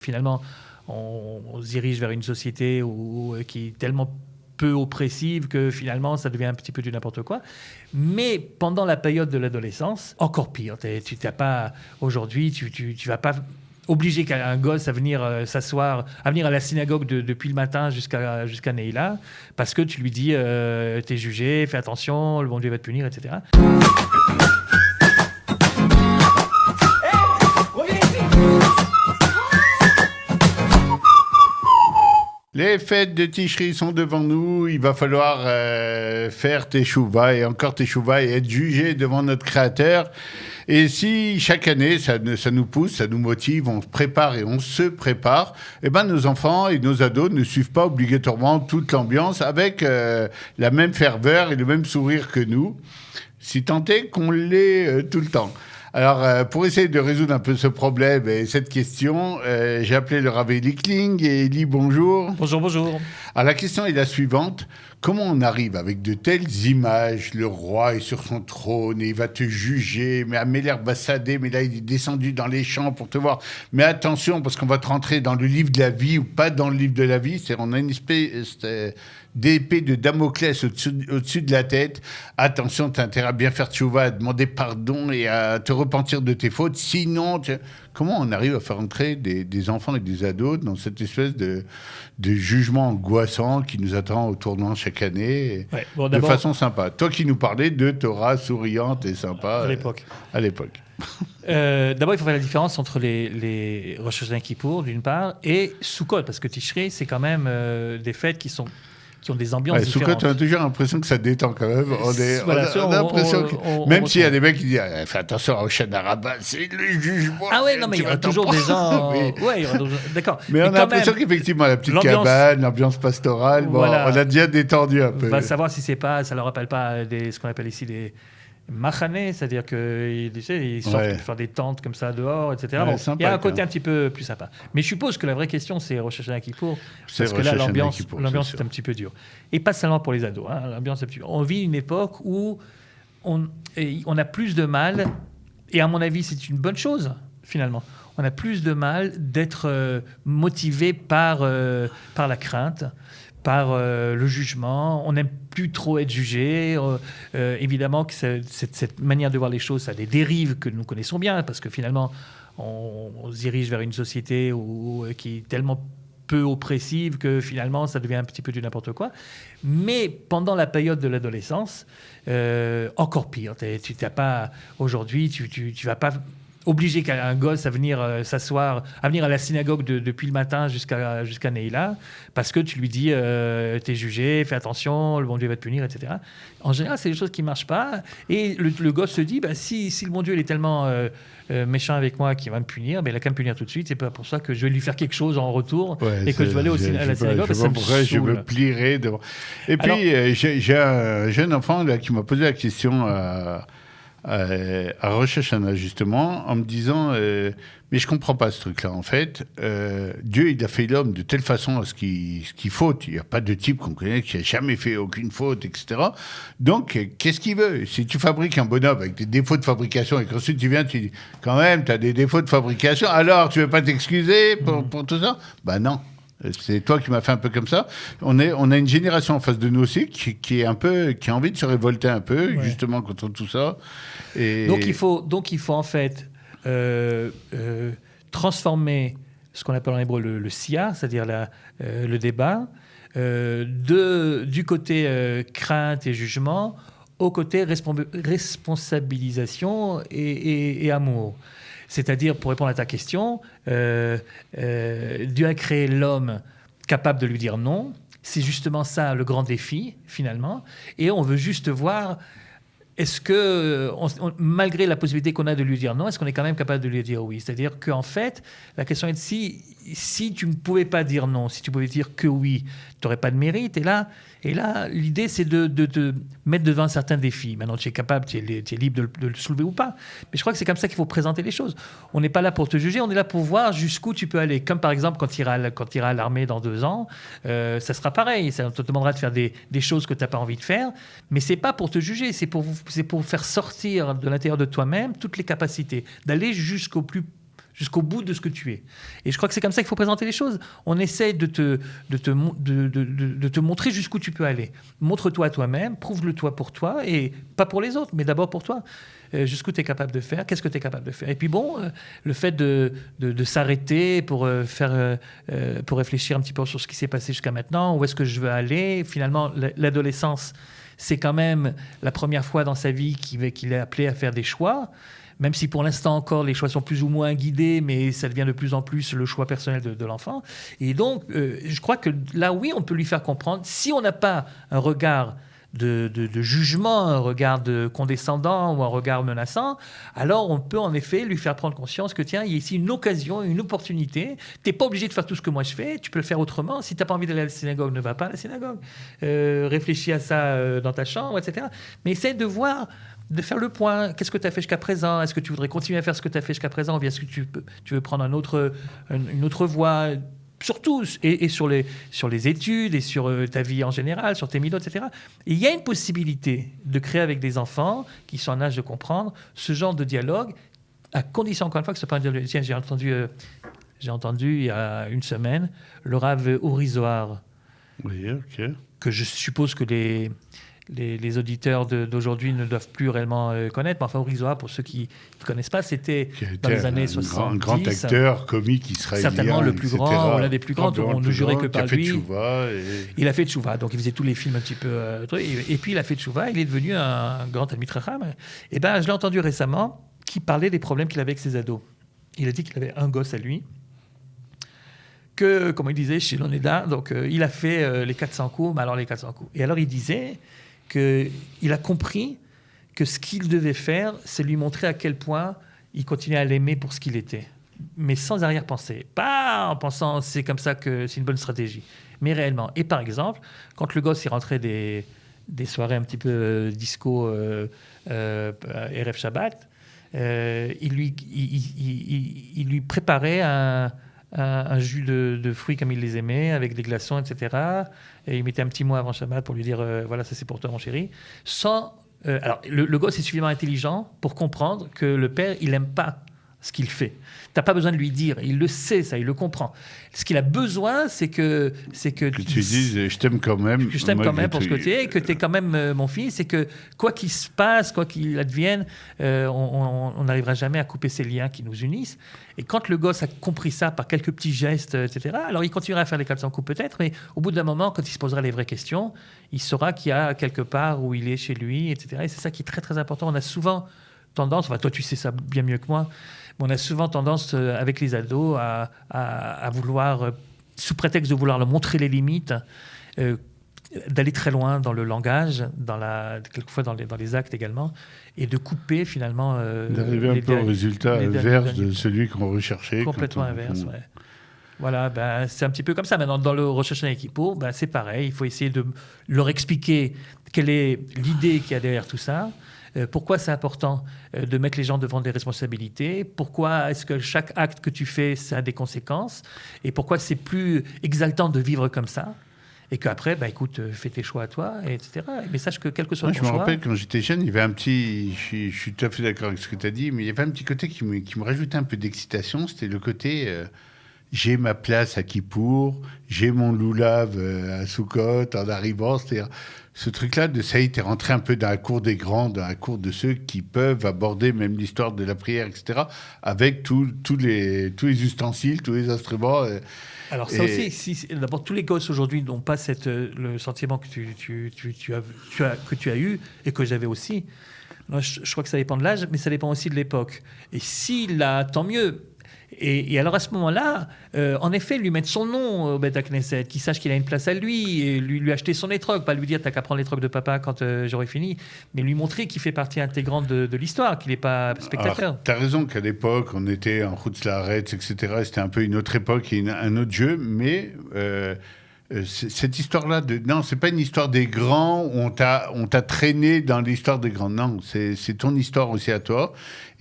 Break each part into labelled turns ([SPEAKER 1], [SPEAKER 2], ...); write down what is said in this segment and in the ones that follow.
[SPEAKER 1] Finalement, on se dirige vers une société qui est tellement peu oppressive que finalement, ça devient un petit peu du n'importe quoi. Mais pendant la période de l'adolescence, encore pire. Tu n'as pas... Aujourd'hui, tu vas pas obliger un gosse à venir s'asseoir, à venir à la synagogue depuis le matin jusqu'à Neila, parce que tu lui dis t'es jugé, fais attention, le bon Dieu va te punir, etc.
[SPEAKER 2] Les fêtes de Tishri sont devant nous. Il va falloir faire teshuva et encore teshuva et être jugé devant notre Créateur. Et si chaque année, ça nous pousse, ça nous motive, on se prépare et on se prépare, eh ben, nos enfants et nos ados ne suivent pas obligatoirement toute l'ambiance avec la même ferveur et le même sourire que nous, si tant est qu'on l'ait tout le temps. Alors, pour essayer de résoudre un peu ce problème et cette question, j'ai appelé le Rav Eli Kling. Et Eli, bonjour.
[SPEAKER 1] Bonjour.
[SPEAKER 2] Alors, la question est la suivante. Comment on arrive avec de telles images? Le roi est sur son trône et il va te juger. Mais Améler Bassadé, mais là, il est descendu dans les champs pour te voir. Mais attention, parce qu'on va te rentrer dans le livre de la vie ou pas dans le livre de la vie. C'est-à-dire, on a une espèce d'épée de Damoclès au-dessus de la tête. Attention, tu as intérêt à bien faire tchouva, à demander pardon et à te repentir de tes fautes. Sinon, comment on arrive à faire entrer des enfants et des ados dans cette espèce de jugement angoissant qui nous attend au tournant chaque année, de façon sympa? Toi qui nous parlais de Torah souriante et sympa. À l'époque.
[SPEAKER 1] D'abord, il faut faire la différence entre les Rosh Hashanah Kippour, d'une part, et Sukkot, parce que Tishrei, c'est quand même des fêtes qui ont des ambiances différentes.
[SPEAKER 2] Sukkot, on a toujours l'impression que ça détend quand même. On a l'impression que... Même s'il y a des mecs qui disent « Fais attention à Hoshana Rabbah, c'est le jugement ».
[SPEAKER 1] Ah ouais, non, mais il y aura toujours des gens... d'accord.
[SPEAKER 2] Mais on a l'impression qu'effectivement, la petite cabane, l'ambiance pastorale, on a déjà détendu un peu.
[SPEAKER 1] On va savoir si ça leur rappelle pas ce qu'on appelle ici des... Machaneh, c'est-à-dire qu'ils sortent faire des tentes comme ça dehors, etc.
[SPEAKER 2] Ouais,
[SPEAKER 1] il y a un côté un petit peu plus sympa. Mais je suppose que la vraie question, c'est Rosh Hashanah Kippour, parce que là, l'ambiance est un petit peu dure. Et pas seulement pour les ados. L'ambiance est un petit peu... On vit une époque où on a plus de mal, et à mon avis, c'est une bonne chose, finalement. On a plus de mal d'être motivé par la crainte, par le jugement. On n'aime plus trop être jugé. Évidemment que cette manière de voir les choses, ça a des dérives que nous connaissons bien, parce que finalement, on se dirige vers une société qui est tellement peu oppressive que finalement, ça devient un petit peu du n'importe quoi. Mais pendant la période de l'adolescence, encore pire. Tu n'as pas... Aujourd'hui, tu vas pas... obliger un gosse à venir s'asseoir, à venir à la synagogue depuis le matin jusqu'à Neila, parce que tu lui dis t'es jugé, fais attention, le bon Dieu va te punir, etc. En général, c'est des choses qui ne marchent pas. Et le gosse se dit si le bon Dieu il est tellement méchant avec moi qu'il va me punir, il a qu'à me punir tout de suite. C'est pas pour ça que je vais lui faire quelque chose en retour et que je vais aller à la synagogue.
[SPEAKER 2] Je vois pourquoi je me plierai devant. Et puis, j'ai un jeune enfant là, qui m'a posé la question à Rosh Hashanah, justement, en me disant mais je comprends pas ce truc-là, en fait. Dieu, il a fait l'homme de telle façon à ce qu'il faute. Il n'y a pas de type qu'on connaît qui n'a jamais fait aucune faute, etc. Donc, qu'est-ce qu'il veut? Si tu fabriques un bonhomme avec des défauts de fabrication et qu'ensuite tu viens, tu dis, quand même, tu as des défauts de fabrication, alors tu veux pas t'excuser pour tout ça? Ben non. C'est toi qui m'as fait un peu comme ça. On a une génération en face de nous aussi qui a envie de se révolter un peu, justement, contre tout ça. Et...
[SPEAKER 1] Donc il faut en fait transformer ce qu'on appelle en hébreu le sia, c'est-à-dire le débat, du côté crainte et jugement au côté responsabilisation et amour. C'est-à-dire, pour répondre à ta question, Dieu a créé l'homme capable de lui dire non. C'est justement ça le grand défi, finalement. Et on veut juste voir, est-ce que, malgré la possibilité qu'on a de lui dire non, est-ce qu'on est quand même capable de lui dire oui? C'est-à-dire qu'en fait, la question est si tu ne pouvais pas dire non, si tu pouvais dire que oui, tu n'aurais pas de mérite. Et là, l'idée, c'est de te mettre devant certains défis. Maintenant, tu es capable, tu es libre de le soulever ou pas. Mais je crois que c'est comme ça qu'il faut présenter les choses. On n'est pas là pour te juger, on est là pour voir jusqu'où tu peux aller. Comme par exemple, quand tu iras à l'armée dans 2 ans, ça sera pareil. On te demandera de faire des choses que tu n'as pas envie de faire. Mais ce n'est pas pour te juger, c'est pour faire sortir de l'intérieur de toi-même toutes les capacités, d'aller jusqu'au jusqu'au bout de ce que tu es. Et je crois que c'est comme ça qu'il faut présenter les choses. On essaie de te montrer jusqu'où tu peux aller. Montre-toi à toi-même, prouve-le toi pour toi, et pas pour les autres, mais d'abord pour toi. Jusqu'où tu es capable de faire, qu'est-ce que tu es capable de faire. Et puis bon, le fait de s'arrêter pour réfléchir un petit peu sur ce qui s'est passé jusqu'à maintenant, où est-ce que je veux aller. Finalement, l'adolescence, c'est quand même la première fois dans sa vie qu'il est appelé à faire des choix, même si pour l'instant encore les choix sont plus ou moins guidés, mais ça devient de plus en plus le choix personnel de l'enfant. Et donc, je crois que là, oui, on peut lui faire comprendre, si on n'a pas un regard de jugement, un regard condescendant ou un regard menaçant, alors on peut en effet lui faire prendre conscience que tiens, il y a ici une occasion, une opportunité. Tu n'es pas obligé de faire tout ce que moi je fais, tu peux le faire autrement. Si tu n'as pas envie d'aller à la synagogue, ne va pas à la synagogue. Réfléchis à ça dans ta chambre, etc. Mais essaie de voir, de faire le point. Qu'est-ce que tu as fait jusqu'à présent? Est-ce que tu voudrais continuer à faire ce que tu as fait jusqu'à présent? Ou bien est-ce que tu veux prendre une autre voie? Surtout, et sur les études, et sur ta vie en général, sur tes milieux, etc. Et il y a une possibilité de créer avec des enfants qui sont en âge de comprendre ce genre de dialogue, à condition, encore une fois, que ce soit pas un dialogue. Tiens, j'ai entendu il y a une semaine le Rav Uri Zohar.
[SPEAKER 2] Oui, ok.
[SPEAKER 1] Que je suppose que les auditeurs d'aujourd'hui ne doivent plus réellement connaître. Mais enfin, Uri Zohar, pour ceux qui ne connaissent pas, c'était dans les années 70.
[SPEAKER 2] Un grand acteur comique israélien.
[SPEAKER 1] Certainement le plus grand, l'un des plus grands. On ne jurait que par lui. Il a fait Tchouva, donc il faisait tous les films un petit peu. Et puis il a fait Tchouva, il est devenu un grand Talmid Chacham. Et je l'ai entendu récemment, qui parlait des problèmes qu'il avait avec ses ados. Il a dit qu'il avait un gosse à lui, que, comme il disait, chez l'Oneda, donc il a fait les 400 coups, mais alors les 400 coups. Et alors il disait qu'il a compris que ce qu'il devait faire, c'est lui montrer à quel point il continuait à l'aimer pour ce qu'il était, mais sans arrière-pensée. Pas en pensant c'est comme ça que c'est une bonne stratégie, mais réellement. Et par exemple, quand le gosse est rentré des soirées un petit peu disco Erev Shabbat, il lui préparait un jus de fruits comme il les aimait, avec des glaçons, etc. Et il mettait un petit mot avant Shabbat pour lui dire voilà, ça c'est pour toi mon chéri. Alors, le gosse est suffisamment intelligent pour comprendre que le père, il n'aime pas ce qu'il fait. Tu n'as pas besoin de lui dire, il le sait, ça, il le comprend. Ce qu'il a besoin, c'est que tu
[SPEAKER 2] dises je t'aime quand même.
[SPEAKER 1] Que je t'aime quand même pour ce que tu es, que tu es quand même mon fils, et que quoi qu'il se passe, quoi qu'il advienne, on n'arrivera jamais à couper ces liens qui nous unissent. Et quand le gosse a compris ça par quelques petits gestes, etc., alors il continuera à faire les 400 coups peut-être, mais au bout d'un moment, quand il se posera les vraies questions, il saura qu'il y a quelque part où il est chez lui, etc. Et c'est ça qui est très très important. On a souvent tendance, enfin toi tu sais ça bien mieux que moi, mais on a souvent tendance avec les ados à vouloir, sous prétexte de vouloir leur montrer les limites, d'aller très loin dans le langage, quelquefois dans les actes également, et de couper finalement...
[SPEAKER 2] d'arriver un peu au résultat inverse de celui qu'on recherchait.
[SPEAKER 1] Complètement inverse, ouais. Voilà, c'est un petit peu comme ça. Maintenant, dans le Rosh Hashanah et Kippour, c'est pareil. Il faut essayer de leur expliquer quelle est l'idée qu'il y a derrière tout ça. Pourquoi c'est important de mettre les gens devant des responsabilités? Pourquoi est-ce que chaque acte que tu fais, ça a des conséquences? Et pourquoi c'est plus exaltant de vivre comme ça? Et qu'après, écoute, fais tes choix à toi, etc. Mais sache que quel que soit ton choix...
[SPEAKER 2] Je me rappelle, quand j'étais jeune, il y avait un petit... Je suis tout à fait d'accord avec ce que tu as dit, mais il y avait un petit côté qui me rajoutait un peu d'excitation. C'était le côté... j'ai ma place à Kippour, j'ai mon loulav à Soukot en arrivant. C'est-à-dire, ce truc-là, ça y est, t'es rentré un peu dans la cour des grands, dans la cour de ceux qui peuvent aborder même l'histoire de la prière, etc., avec tous les ustensiles, tous les instruments.
[SPEAKER 1] Alors ça aussi, d'abord, tous les gosses aujourd'hui n'ont pas le sentiment que tu as eu et que j'avais aussi. Moi, je crois que ça dépend de l'âge, mais ça dépend aussi de l'époque. Et s'il a, tant mieux. Et alors à ce moment-là, en effet, lui mettre son nom au Beth Knesset, qu'il sache qu'il a une place à lui, et lui acheter son étrogue, pas lui dire t'as qu'à prendre l'étrogue de papa quand j'aurai fini, mais lui montrer qu'il fait partie intégrante de l'histoire, qu'il n'est pas spectateur.
[SPEAKER 2] Tu as raison qu'à l'époque, on était en Chutz La'aretz, etc. C'était un peu une autre époque et un autre jeu, mais cette histoire-là, non, c'est pas une histoire des grands où on t'a traîné dans l'histoire des grands. Non, c'est ton histoire aussi à toi.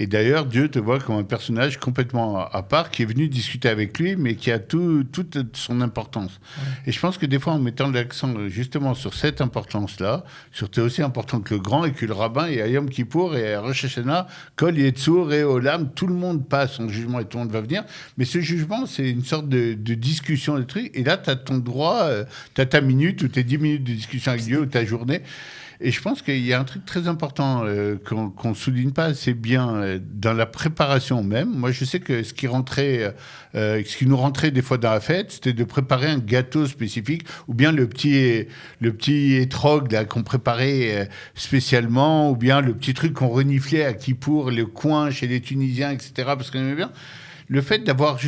[SPEAKER 2] Et d'ailleurs, Dieu te voit comme un personnage complètement à part, qui est venu discuter avec lui, mais qui a toute son importance. Ouais. Et je pense que des fois, en mettant l'accent justement sur cette importance-là, sur t'es aussi important que le grand et que le rabbin, et à Yom Kippour et à Rosh Hashanah, Kol Yetzour et Olam, tout le monde passe son jugement et tout le monde va venir. Mais ce jugement, c'est une sorte de discussion, de truc. Et là, tu as ton droit, tu as ta minute ou tes 10 minutes de discussion avec Dieu ou ta journée. Et je pense qu'il y a un truc très important qu'on ne souligne pas assez bien dans la préparation même. Moi, je sais que ce qui nous rentrait des fois dans la fête, c'était de préparer un gâteau spécifique ou bien le petit étrog là, qu'on préparait spécialement ou bien le petit truc qu'on reniflait à Kippour, le coin chez les Tunisiens, etc. parce qu'on aimait bien. Le fait d'avoir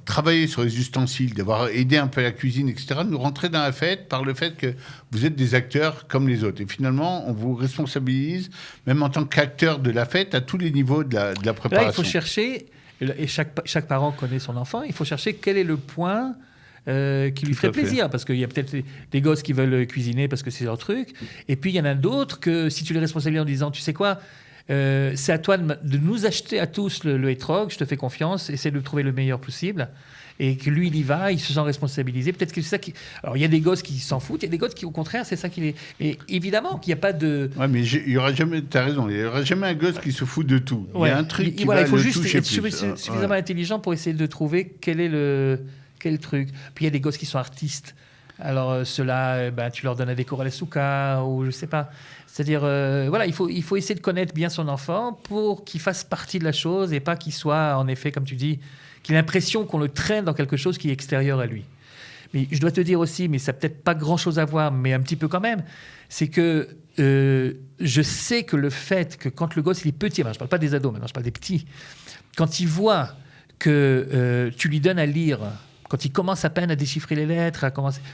[SPEAKER 2] travaillé sur les ustensiles, d'avoir aidé un peu à la cuisine, etc., nous rentrer dans la fête par le fait que vous êtes des acteurs comme les autres. Et finalement, on vous responsabilise, même en tant qu'acteur de la fête, à tous les niveaux de la préparation.
[SPEAKER 1] Là, il faut chercher, et chaque parent connaît son enfant, il faut chercher quel est le point qui lui ferait plaisir. Parce qu'il y a peut-être des gosses qui veulent cuisiner parce que c'est leur truc. Et puis, il y en a d'autres que si tu les responsabilises en disant, tu sais quoi, c'est à toi de nous acheter à tous le hétrog, je te fais confiance, essaie de trouver le meilleur possible. Et que lui, il y va, il se sent responsabilisé. Peut-être que c'est ça qui... Alors, il y a des gosses qui s'en foutent, il y a des gosses qui, au contraire, c'est ça qui les... Et évidemment qu'il n'y a pas de...
[SPEAKER 2] Ouais, mais il y aura jamais... T'as raison, il n'y aura jamais un gosse qui se fout de tout.
[SPEAKER 1] Ouais.
[SPEAKER 2] Il y a un truc qui
[SPEAKER 1] voilà,
[SPEAKER 2] va
[SPEAKER 1] il faut
[SPEAKER 2] le
[SPEAKER 1] juste
[SPEAKER 2] toucher
[SPEAKER 1] être
[SPEAKER 2] plus.
[SPEAKER 1] suffisamment intelligent pour essayer de trouver quel truc. Puis, il y a des gosses qui sont artistes. Alors, ceux-là, tu leur donnes à décorer la souka, ou je ne sais pas. C'est-à-dire, voilà, il faut essayer de connaître bien son enfant pour qu'il fasse partie de la chose et pas qu'il soit, en effet, comme tu dis, qu'il ait l'impression qu'on le traîne dans quelque chose qui est extérieur à lui. Mais je dois te dire aussi, mais ça n'a peut-être pas grand-chose à voir, mais un petit peu quand même, c'est que je sais que le fait que quand le gosse il est petit, je ne parle pas des ados, maintenant je parle des petits, quand il voit que tu lui donnes à lire, quand il commence à peine à déchiffrer les lettres,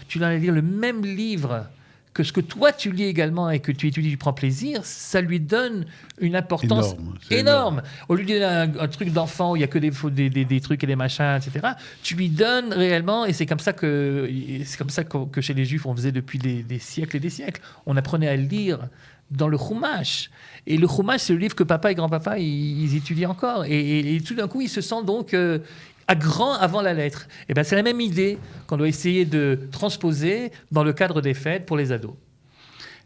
[SPEAKER 1] tu lui donnes à lire le même livre que ce que toi tu lis également et que tu étudies, tu prends plaisir, ça lui donne une importance énorme. Au lieu de donner un truc d'enfant où il n'y a que des trucs et des machins, etc., tu lui donnes réellement, et c'est comme ça que chez les Juifs, on faisait depuis des siècles et des siècles. On apprenait à lire dans le Chumash. Et le Chumash, c'est le livre que papa et grand-papa, ils étudient encore. Et tout d'un coup, ils se sentent donc... à grand avant la lettre. Et c'est la même idée qu'on doit essayer de transposer dans le cadre des fêtes pour les ados.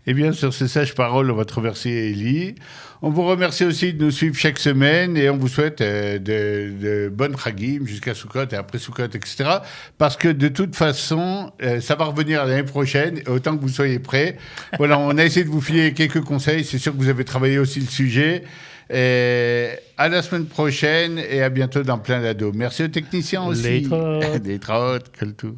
[SPEAKER 2] Eh bien, sur ces sages paroles, on va te remercier, Élie. On vous remercie aussi de nous suivre chaque semaine et on vous souhaite de bonnes Chagim jusqu'à Sukkot et après Sukkot, etc. Parce que de toute façon, ça va revenir l'année prochaine, autant que vous soyez prêts. Voilà, on a essayé de vous filer quelques conseils. C'est sûr que vous avez travaillé aussi le sujet. Et à la semaine prochaine et à bientôt dans Plein d'Ados. Merci aux techniciens aussi.
[SPEAKER 1] Les trautes,
[SPEAKER 2] quel tout.